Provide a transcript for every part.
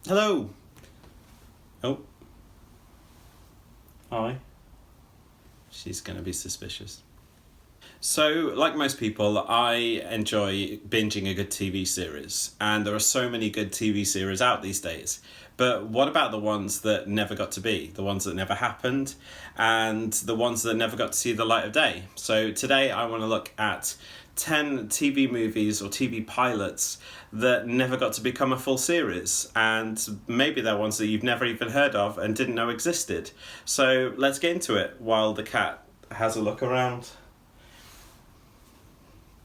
Hello. Oh. Hi. She's going to be suspicious. So, like most people, I enjoy binging a good TV series, and there are so many good TV series out these days. But what about the ones that never got to be, the ones that never happened, and the ones that never got to see the light of day? So today I want to look at 10 TV movies or TV pilots that never got to become a full series, and maybe they're ones that you've never even heard of and didn't know existed. So let's get into it while the cat has a look around.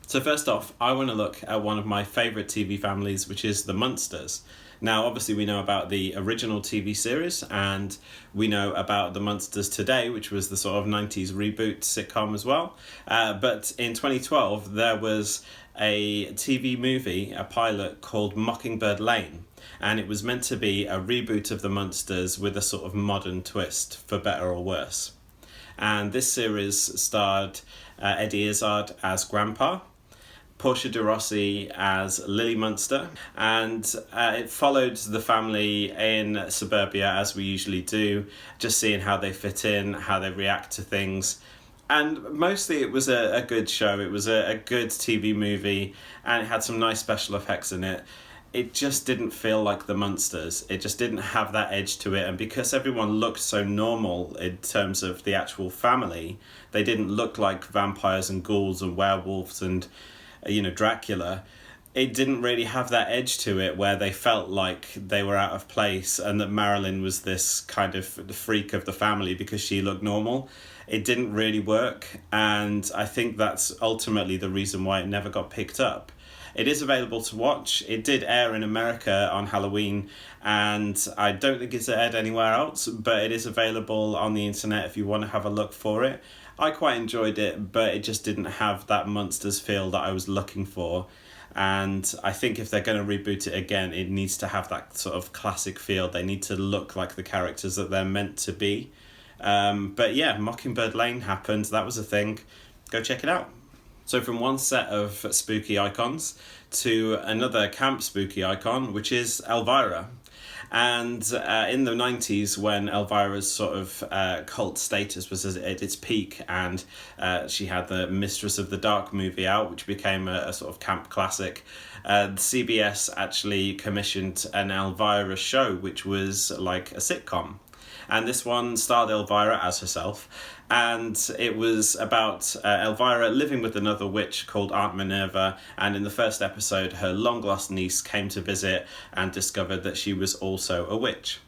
So first off, I want to look at one of my favourite TV families, which is the Munsters. Now, obviously, we know about the original TV series, and we know about the Munsters Today, which was the sort of 90s reboot sitcom as well. But in 2012, there was a TV movie, a pilot called Mockingbird Lane, and it was meant to be a reboot of the Munsters with a sort of modern twist, for better or worse. And this series starred Eddie Izzard as Grandpa, Portia de Rossi as Lily Munster, and it followed the family in suburbia as we usually do, just seeing how they fit in, how they react to things. And mostly it was a good show. It was a good TV movie, and it had some nice special effects in it. It just didn't feel like the Munsters. It just didn't have that edge to it, and because everyone looked so normal in terms of the actual family, they didn't look like vampires and ghouls and werewolves and Dracula. It didn't really have that edge to it where they felt like they were out of place and that Marilyn was this kind of the freak of the family because she looked normal. It didn't really work, and I think that's ultimately the reason why it never got picked up. It is available to watch. It did air in America on Halloween, and I don't think it's aired anywhere else, but it is available on the internet if you want to have a look for it. I quite enjoyed it, but it just didn't have that Munsters feel that I was looking for. And I think if they're going to reboot it again, it needs to have that sort of classic feel. They need to look like the characters that they're meant to be. But yeah, Mockingbird Lane happened. That was a thing. Go check it out. So from one set of spooky icons to another camp spooky icon, which is Elvira. And in the 90s, when Elvira's sort of cult status was at its peak, and she had the Mistress of the Dark movie out, which became a sort of camp classic, CBS actually commissioned an Elvira show, which was like a sitcom. And this one starred Elvira as herself, and it was about Elvira living with another witch called Aunt Minerva, and in the first episode her long-lost niece came to visit and discovered that she was also a witch.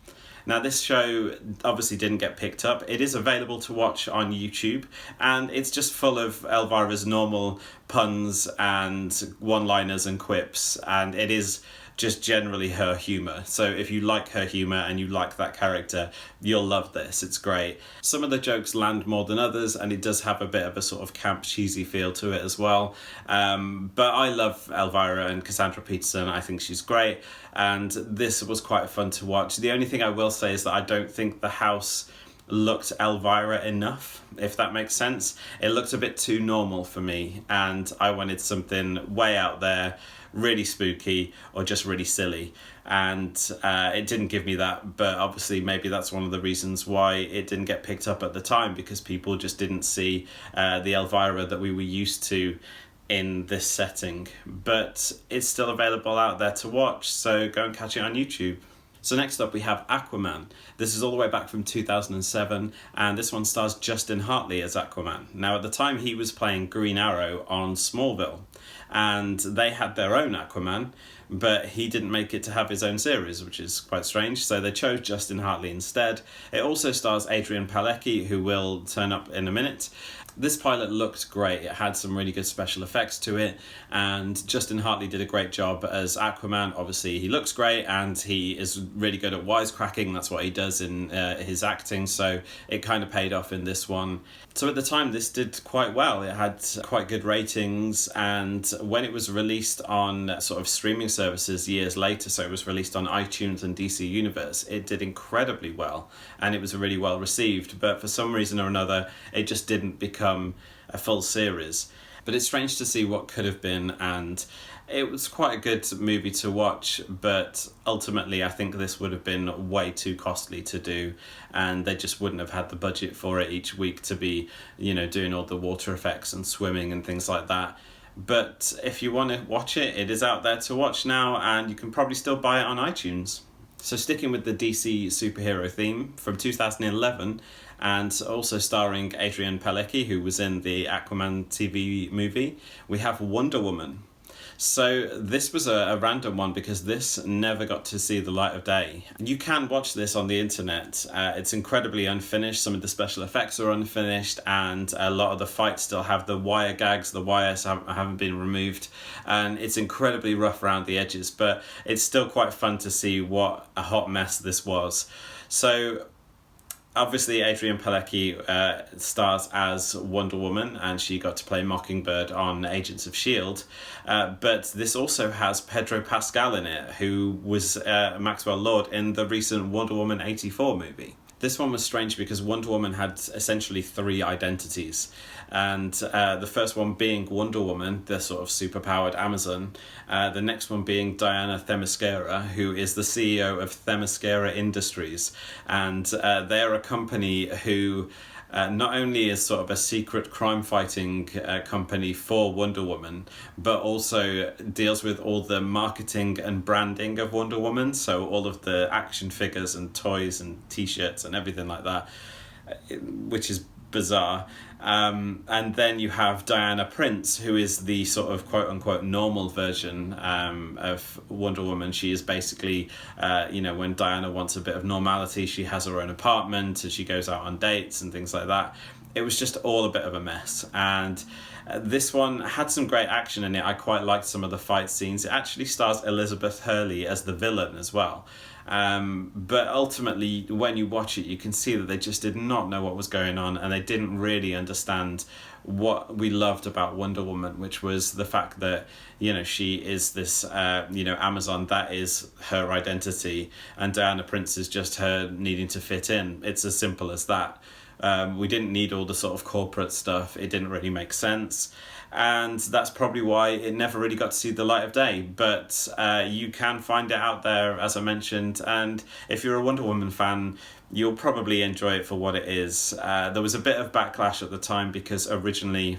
Now, this show obviously didn't get picked up. It is available to watch on YouTube, and it's just full of Elvira's normal puns and one-liners and quips, and it is just generally her humour. So if you like her humour and you like that character, you'll love this. It's great. Some of the jokes land more than others, and it does have a bit of a sort of camp cheesy feel to it as well. But I love Elvira and Cassandra Peterson. I think she's great, and this was quite fun to watch. The only thing I will say is that I don't think the house looked Elvira enough, if that makes sense. It looked a bit too normal for me, and I wanted something way out there, really spooky or just really silly, and it didn't give me that. But obviously maybe that's one of the reasons why it didn't get picked up at the time, because people just didn't see the Elvira that we were used to in this setting. But it's still available out there to watch, so go and catch it on YouTube. So next up we have Aquaman. This is all the way back from 2007, and this one stars Justin Hartley as Aquaman. Now, at the time he was playing Green Arrow on Smallville, and they had their own Aquaman, but he didn't make it to have his own series, which is quite strange. So they chose Justin Hartley instead. It also stars Adrian Palicki, who will turn up in a minute. This pilot looked great. It had some really good special effects to it, and Justin Hartley did a great job as Aquaman. Obviously, he looks great, and he is really good at wisecracking. That's what he does in his acting, so it kind of paid off in this one. So at the time, this did quite well. It had quite good ratings, and when it was released on sort of streaming services years later, so it was released on iTunes and DC Universe, it did incredibly well, and it was really well received. But for some reason or another, it just didn't become a full series. But it's strange to see what could have been, and it was quite a good movie to watch, but ultimately I think this would have been way too costly to do, and they just wouldn't have had the budget for it each week to be, doing all the water effects and swimming and things like that. But if you want to watch it, it is out there to watch now, and you can probably still buy it on iTunes. So sticking with the DC superhero theme, from 2011, and also starring Adrian Palicki, who was in the Aquaman TV movie, we have Wonder Woman. So this was a random one because this never got to see the light of day. You can watch this on the internet. It's incredibly unfinished. Some of the special effects are unfinished, and a lot of the fights still have the wire gags. The wires haven't been removed, and it's incredibly rough around the edges, but it's still quite fun to see what a hot mess this was. So obviously, Adrian Palicki stars as Wonder Woman, and she got to play Mockingbird on Agents of S.H.I.E.L.D. But this also has Pedro Pascal in it, who was Maxwell Lord in the recent Wonder Woman 84 movie. This one was strange because Wonder Woman had essentially 3 identities, and the first one being Wonder Woman, the sort of superpowered Amazon, the next one being Diana Themyscira, who is the CEO of Themyscira Industries, and they're a company who not only is sort of a secret crime-fighting company for Wonder Woman, but also deals with all the marketing and branding of Wonder Woman, so all of the action figures and toys and t-shirts and everything like that, which is bizarre. And then you have Diana Prince, who is the sort of quote-unquote normal version of Wonder Woman. She is basically, when Diana wants a bit of normality, she has her own apartment and she goes out on dates and things like that. It was just all a bit of a mess. And this one had some great action in it. I quite liked some of the fight scenes. It actually stars Elizabeth Hurley as the villain as well. But ultimately, when you watch it, you can see that they just did not know what was going on, and they didn't really understand what we loved about Wonder Woman, which was the fact that, she is this, Amazon, that is her identity, and Diana Prince is just her needing to fit in. It's as simple as that. We didn't need all the sort of corporate stuff. It didn't really make sense. And that's probably why it never really got to see the light of day. But you can find it out there, as I mentioned. And if you're a Wonder Woman fan, you'll probably enjoy it for what it is. There was a bit of backlash at the time because originally,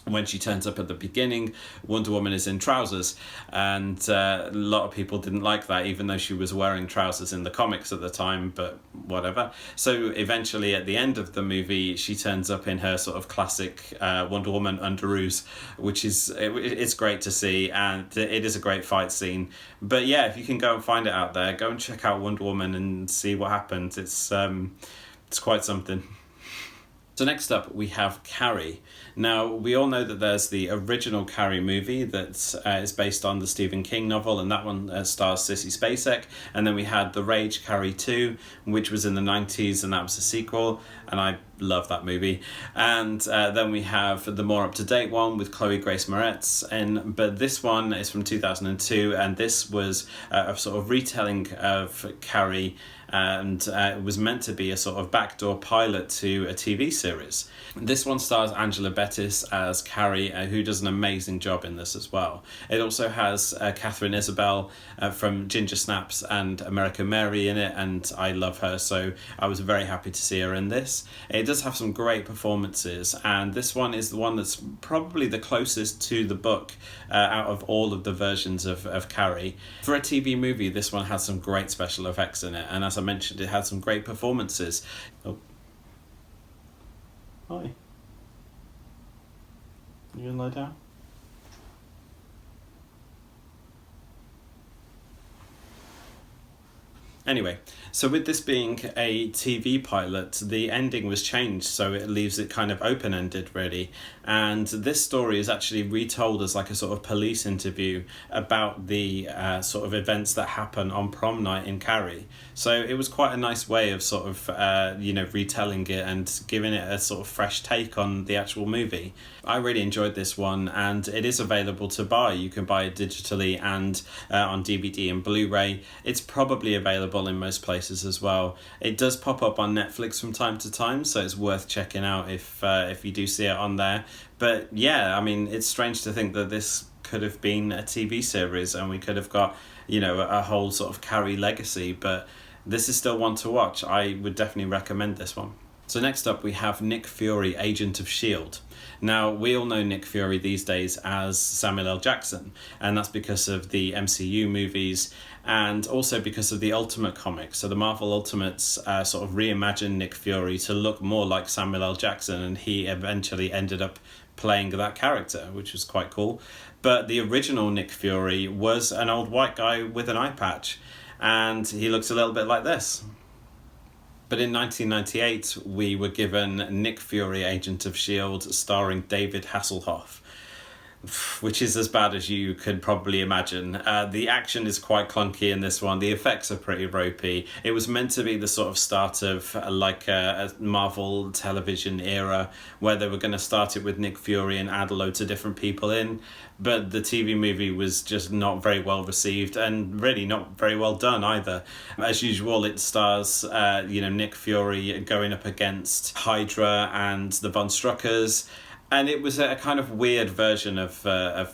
when she turns up at the beginning, Wonder Woman is in trousers, and a lot of people didn't like that, even though she was wearing trousers in the comics at the time, but whatever. So eventually at the end of the movie, she turns up in her sort of classic Wonder Woman underoos, which is, it's great to see, and it is a great fight scene. But yeah, if you can go and find it out there, go and check out Wonder Woman and see what happens. It's quite something. So next up, we have Carrie. Now, we all know that there's the original Carrie movie that is based on the Stephen King novel, and that one stars Sissy Spacek. And then we had The Rage Carrie 2, which was in the 90s, and that was a sequel, and I love that movie. And then we have the more up-to-date one with Chloe Grace Moretz, but this one is from 2002, and this was a sort of retelling of Carrie, and it was meant to be a sort of backdoor pilot to a TV series. This one stars Angela Bettis as Carrie, who does an amazing job in this as well. It also has Catherine Isabel from Ginger Snaps and American Mary in it, and I love her, so I was very happy to see her in this. It does have some great performances, and this one is the one that's probably the closest to the book out of all of the versions of Carrie. For a TV movie, this one has some great special effects in it, and as I mentioned, it had some great performances. Oh. Hi. You gonna lie down? Anyway, so with this being a TV pilot, the ending was changed, so it leaves it kind of open-ended, really. And this story is actually retold as like a sort of police interview about the sort of events that happen on prom night in Carrie. So it was quite a nice way of sort of, retelling it and giving it a sort of fresh take on the actual movie. I really enjoyed this one, and it is available to buy. You can buy it digitally and on DVD and Blu-ray. It's probably available in most places as well. It does pop up on Netflix from time to time, so it's worth checking out if you do see it on there. But yeah, I mean, it's strange to think that this could have been a TV series and we could have got, a whole sort of Carrie legacy, but this is still one to watch. I would definitely recommend this one. So next up we have Nick Fury, Agent of S.H.I.E.L.D. Now, we all know Nick Fury these days as Samuel L. Jackson, and that's because of the MCU movies and also because of the Ultimate comics. So the Marvel Ultimates sort of reimagined Nick Fury to look more like Samuel L. Jackson, and he eventually ended up playing that character, which was quite cool. But the original Nick Fury was an old white guy with an eye patch, and he looks a little bit like this. But in 1998, we were given Nick Fury, Agent of S.H.I.E.L.D., starring David Hasselhoff, which is as bad as you could probably imagine. The action is quite clunky in this one. The effects are pretty ropey. It was meant to be the sort of start of like a Marvel television era where they were going to start it with Nick Fury and add loads of different people in. But the TV movie was just not very well received and really not very well done either. As usual, it stars, Nick Fury going up against Hydra and the Von Struckers. And it was a kind of weird version of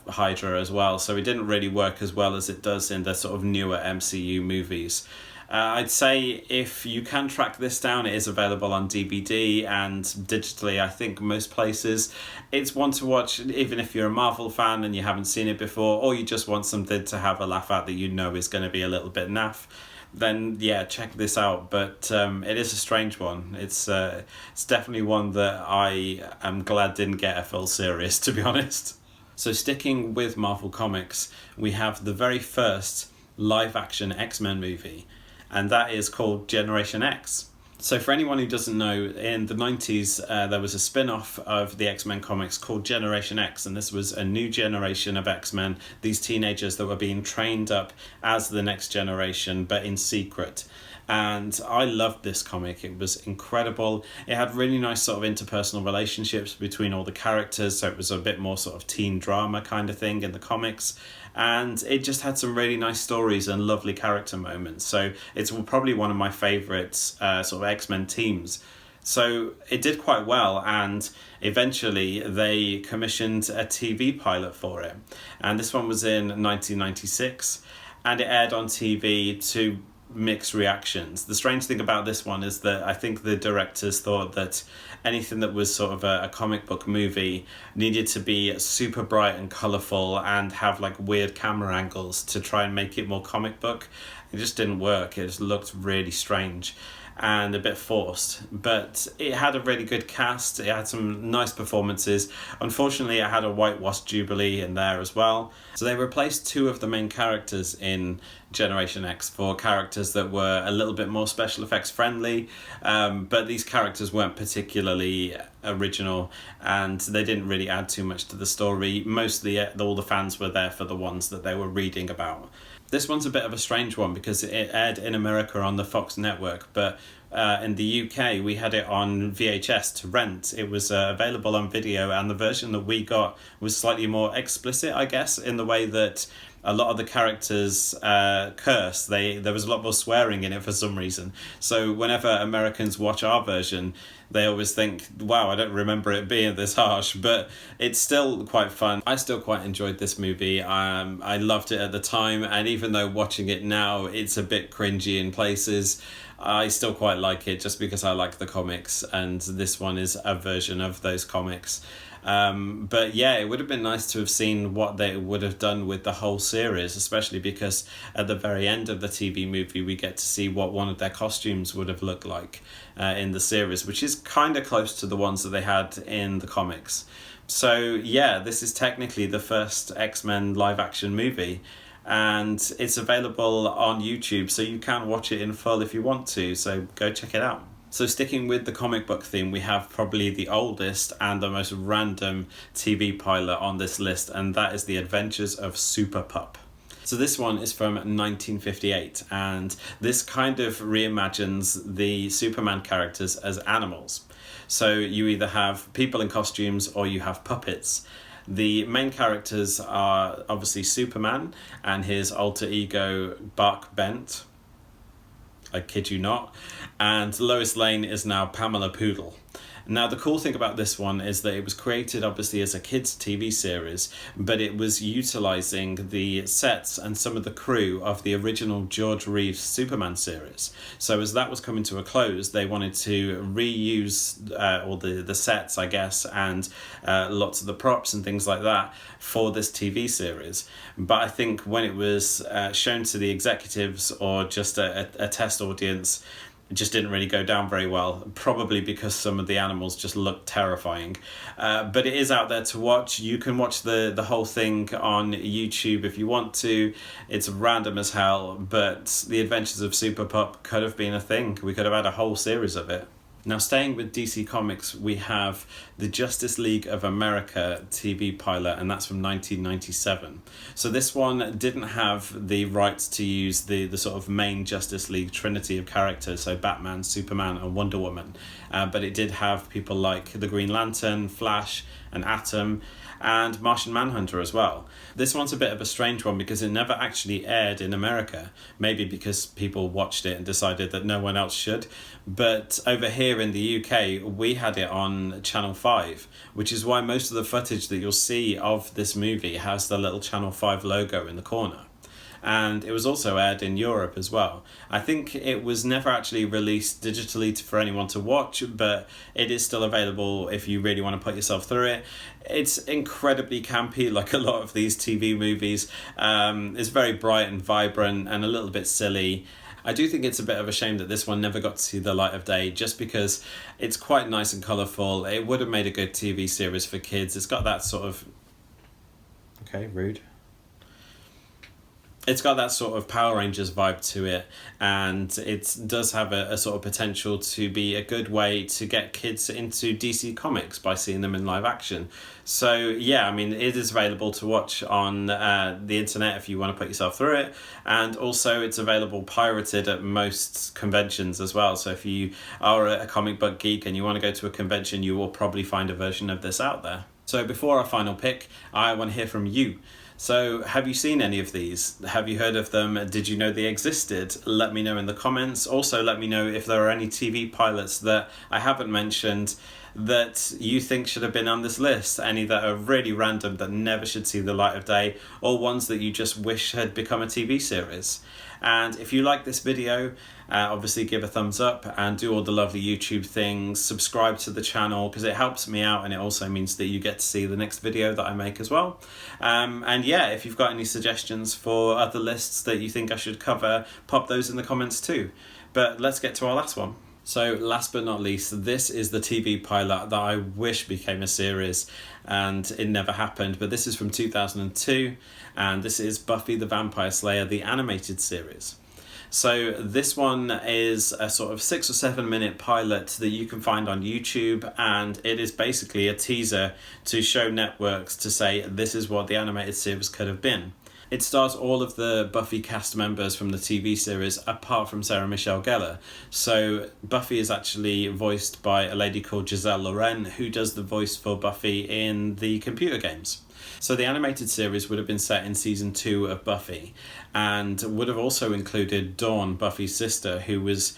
Hydra as well, so it didn't really work as well as it does in the sort of newer MCU movies. I'd say if you can track this down, it is available on DVD and digitally, I think, most places. It's one to watch even if you're a Marvel fan and you haven't seen it before, or you just want something to have a laugh at that is going to be a little bit naff. Then yeah, check this out. But it is a strange one. It's definitely one that I am glad didn't get a full series, to be honest. So sticking with Marvel Comics, we have the very first live-action X-Men movie, and that is called Generation X. So for anyone who doesn't know, in the 90s, there was a spin-off of the X-Men comics called Generation X, and this was a new generation of X-Men, these teenagers that were being trained up as the next generation, but in secret. And I loved this comic. It was incredible. It had really nice sort of interpersonal relationships between all the characters, so it was a bit more sort of teen drama kind of thing in the comics. And it just had some really nice stories and lovely character moments. So it's probably one of my favourite sort of X-Men teams. So it did quite well, and eventually they commissioned a TV pilot for it. And this one was in 1996, and it aired on TV to mixed reactions. The strange thing about this one is that I think the directors thought that anything that was sort of a comic book movie needed to be super bright and colourful and have like weird camera angles to try and make it more comic book. It just didn't work. It just looked really strange and a bit forced, but it had a really good cast. It had some nice performances. Unfortunately, it had a whitewash Jubilee in there as well. So they replaced two of the main characters in Generation X for characters that were a little bit more special effects friendly, but these characters weren't particularly original and they didn't really add too much to the story. Mostly all the fans were there for the ones that they were reading about. This one's a bit of a strange one because it aired in America on the Fox network, but in the UK we had it on VHS to rent. It was available on video, and the version that we got was slightly more explicit, I guess, in the way that a lot of the characters curse. There was a lot more swearing in it for some reason. So whenever Americans watch our version, they always think, wow, I don't remember it being this harsh, but it's still quite fun. I still quite enjoyed this movie. I loved it at the time, and even though watching it now, it's a bit cringy in places, I still quite like it just because I like the comics, and this one is a version of those comics. But yeah, it would have been nice to have seen what they would have done with the whole series, especially because at the very end of the TV movie we get to see what one of their costumes would have looked like in the series, which is kind of close to the ones that they had in the comics. So yeah, this is technically the first X-Men live action movie, and it's available on YouTube, so you can watch it in full if you want to, so go check it out. So sticking with the comic book theme, we have probably the oldest and the most random TV pilot on this list, and that is The Adventures of Super Pup. So this one is from 1958, and this kind of reimagines the Superman characters as animals. So you either have people in costumes or you have puppets. The main characters are obviously Superman and his alter ego Bark Bent. I kid you not. And Lois Lane is now Pamela Poodle. Now, the cool thing about this one is that it was created obviously as a kids' TV series, but it was utilising the sets and some of the crew of the original George Reeves Superman series. So as that was coming to a close, they wanted to reuse all the sets, I guess, and lots of the props and things like that for this TV series. But I think when it was shown to the executives or just a test audience, it just didn't really go down very well, probably because some of the animals just looked terrifying. But it is out there to watch. You can watch the whole thing on YouTube if you want to. It's random as hell, but The Adventures of Super Pup could have been a thing. We could have had a whole series of it. Now, staying with DC Comics, we have the Justice League of America TV pilot, and that's from 1997. So this one didn't have the rights to use the sort of main Justice League trinity of characters, so Batman, Superman, and Wonder Woman. But it did have people like the Green Lantern, Flash, and Atom, and Martian Manhunter as well. This one's a bit of a strange one because it never actually aired in America, maybe because people watched it and decided that no one else should. But over here in the UK, we had it on Channel 5, which is why most of the footage that you'll see of this movie has the little Channel 5 logo in the corner. And it was also aired in Europe as well. I think it was never actually released digitally for anyone to watch, but it is still available if you really want to put yourself through it. It's incredibly campy, like a lot of these TV movies. It's very bright and vibrant and a little bit silly. I do think it's a bit of a shame that this one never got to see the light of day, just because it's quite nice and colourful. It would have made a good TV series for kids. It's got that sort of... Okay, rude. It's got that sort of Power Rangers vibe to it, and it does have a sort of potential to be a good way to get kids into DC Comics by seeing them in live action. So yeah, I mean, it is available to watch on the internet if you want to put yourself through it, and also it's available pirated at most conventions as well. So if you are a comic book geek and you want to go to a convention, you will probably find a version of this out there. So before our final pick, I want to hear from you. So have you seen any of these? Have you heard of them? Did you know they existed? Let me know in the comments. Also, let me know if there are any TV pilots that I haven't mentioned that you think should have been on this list. Any that are really random that never should see the light of day, or ones that you just wish had become a TV series. And if you like this video, obviously give a thumbs up and do all the lovely YouTube things. Subscribe to the channel because it helps me out, and it also means that you get to see the next video that I make as well. And yeah, if you've got any suggestions for other lists that you think I should cover, pop those in the comments too. But let's get to our last one. So last but not least, this is the TV pilot that I wish became a series, and it never happened, but this is from 2002, and this is Buffy the Vampire Slayer, the animated series. So this one is a sort of 6 or 7 minute pilot that you can find on YouTube, and it is basically a teaser to show networks to say this is what the animated series could have been. It stars all of the Buffy cast members from the TV series apart from Sarah Michelle Gellar. So Buffy is actually voiced by a lady called Giselle Loren, who does the voice for Buffy in the computer games. So the animated series would have been set in season 2 of Buffy, and would have also included Dawn, Buffy's sister, who was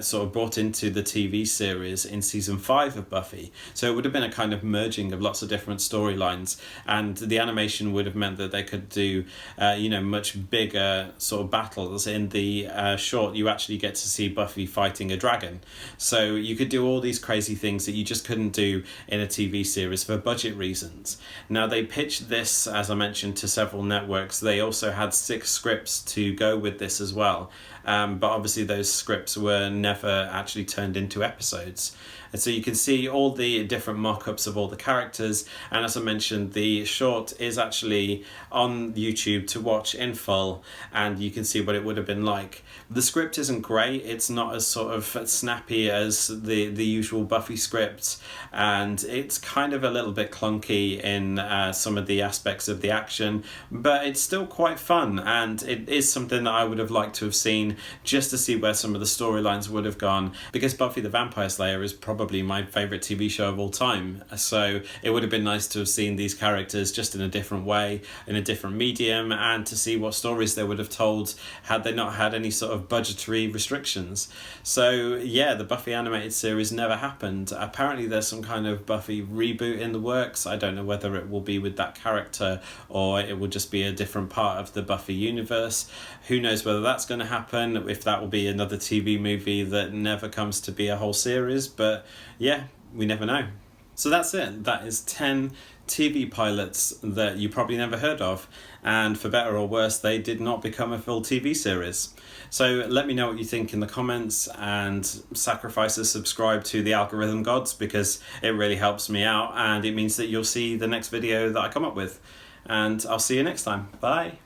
sort of brought into the TV series in season 5 of Buffy. So it would have been a kind of merging of lots of different storylines, and the animation would have meant that they could do much bigger sort of battles. In the short, you actually get to see Buffy fighting a dragon. So you could do all these crazy things that you just couldn't do in a TV series for budget reasons. Now, they pitched this, as I mentioned, to several networks. They also had 6 scripts to go with this as well. But obviously those scripts were never actually turned into episodes. And so you can see all the different mock-ups of all the characters, and as I mentioned, the short is actually on YouTube to watch in full, and you can see what it would have been like. The script isn't great, it's not as sort of snappy as the usual Buffy script, and it's kind of a little bit clunky in some of the aspects of the action, but it's still quite fun, and it is something that I would have liked to have seen just to see where some of the storylines would have gone, because Buffy the Vampire Slayer is probably my favourite TV show of all time, so it would have been nice to have seen these characters just in a different way, in a different medium, and to see what stories they would have told had they not had any sort of budgetary restrictions. So yeah, the Buffy animated series never happened. Apparently there's some kind of Buffy reboot in the works. I don't know whether it will be with that character or it will just be a different part of the Buffy universe. Who knows whether that's going to happen, if that will be another TV movie that never comes to be a whole series, but yeah, we never know. So that's it. That is 10 TV pilots that you probably never heard of, and for better or worse, they did not become a full TV series. So let me know what you think in the comments, and subscribe to the algorithm gods, because it really helps me out and it means that you'll see the next video that I come up with. And I'll see you next time. Bye.